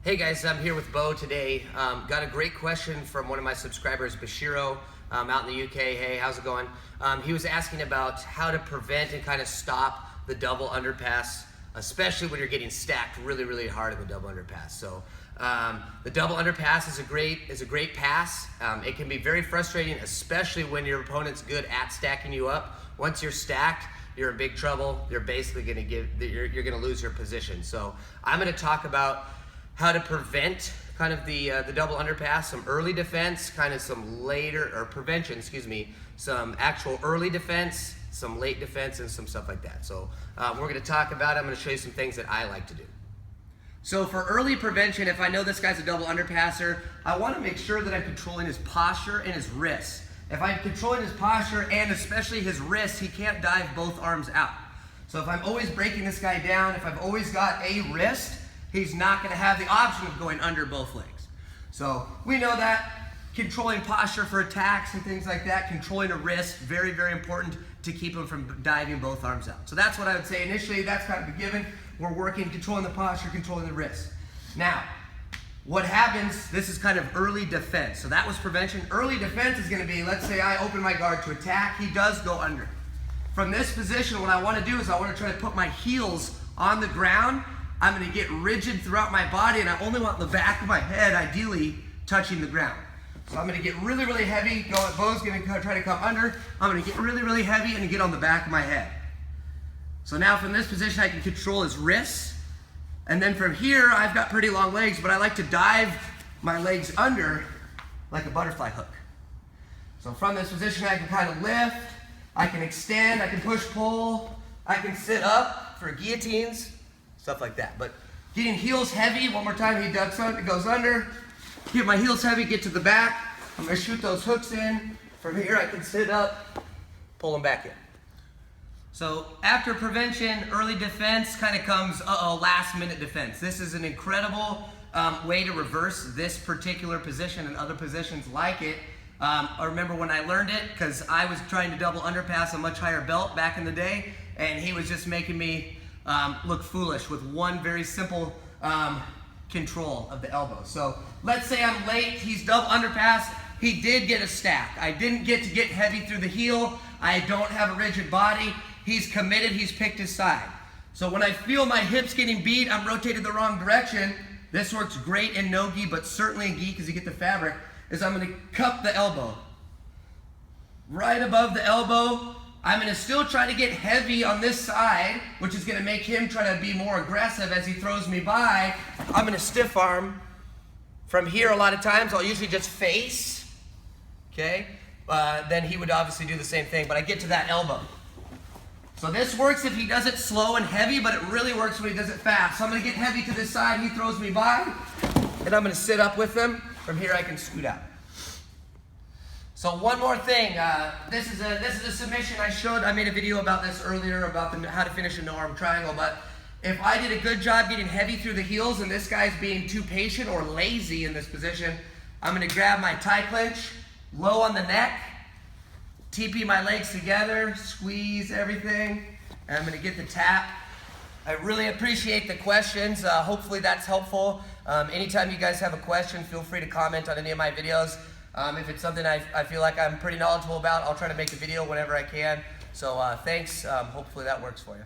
Hey guys, I'm here with Bo today. Got a great question from one of my subscribers, Bashiro, out in the UK. Hey, how's it going? He was asking about how to prevent and kind of stop the double underpass, especially when you're getting stacked really, really hard in the double underpass. So the double underpass is a great pass. It can be very frustrating, especially when your opponent's good at stacking you up. Once you're stacked, you're in big trouble. You're basically you're gonna lose your position. So I'm gonna talk about how to prevent kind of the double underpass, some early defense, kind of some later, or prevention, excuse me, some actual early defense, some late defense, and some stuff like that. So we're gonna talk about it. I'm gonna show you some things that I like to do. So for early prevention, if I know this guy's a double underpasser, I wanna make sure that I'm controlling his posture and his wrists. If I'm controlling his posture and especially his wrists, he can't dive both arms out. So if I'm always breaking this guy down, if I've always got a wrist, he's not going to have the option of going under both legs. So we know that controlling posture for attacks and things like that, controlling a wrist, very, very important to keep him from diving both arms out. So that's what I would say initially. That's kind of a given. We're working, controlling the posture, controlling the wrist. Now, what happens, this is kind of early defense. So that was prevention. Early defense is going to be, let's say I open my guard to attack. He does go under. From this position, what I want to do is I want to try to put my heels on the ground. I'm going to get rigid throughout my body, and I only want the back of my head, ideally, touching the ground. So I'm going to get really, really heavy. Bo's going to try to come under. I'm going to get really, really heavy and get on the back of my head. So now from this position, I can control his wrists. And then from here, I've got pretty long legs, but I like to dive my legs under like a butterfly hook. So from this position, I can kind of lift. I can extend. I can push-pull. I can sit up for guillotines. Stuff like that. But getting heels heavy, one more time, he ducks under, goes under. Get my heels heavy, get to the back. I'm gonna shoot those hooks in. From here, I can sit up, pull them back in. So after prevention, early defense kind of comes, last minute defense. This is an incredible way to reverse this particular position and other positions like it. I remember when I learned it, because I was trying to double underpass a much higher belt back in the day, and he was just making me look foolish with one very simple control of the elbow. So let's say I'm late, he's double underpass, he did get a stack. I didn't get to get heavy through the heel, I don't have a rigid body, he's committed, he's picked his side. So when I feel my hips getting beat, I'm rotated the wrong direction, this works great in no-gi, but certainly in gi because you get the fabric, is I'm gonna cup the elbow. Right above the elbow, I'm going to still try to get heavy on this side, which is going to make him try to be more aggressive as he throws me by. I'm going to stiff arm. From here, a lot of times, I'll usually just face, okay? Then he would obviously do the same thing, but I get to that elbow. So this works if he does it slow and heavy, but it really works when he does it fast. So I'm going to get heavy to this side, he throws me by, and I'm going to sit up with him. From here, I can scoot out. So one more thing, this is a submission I made a video about this earlier about how to finish a no-arm triangle, but if I did a good job getting heavy through the heels and this guy's being too patient or lazy in this position, I'm gonna grab my tie clinch, low on the neck, TP my legs together, squeeze everything, and I'm gonna get the tap. I really appreciate the questions. Hopefully that's helpful. Anytime you guys have a question, feel free to comment on any of my videos. If it's something I feel like I'm pretty knowledgeable about, I'll try to make a video whenever I can. So thanks. Hopefully that works for you.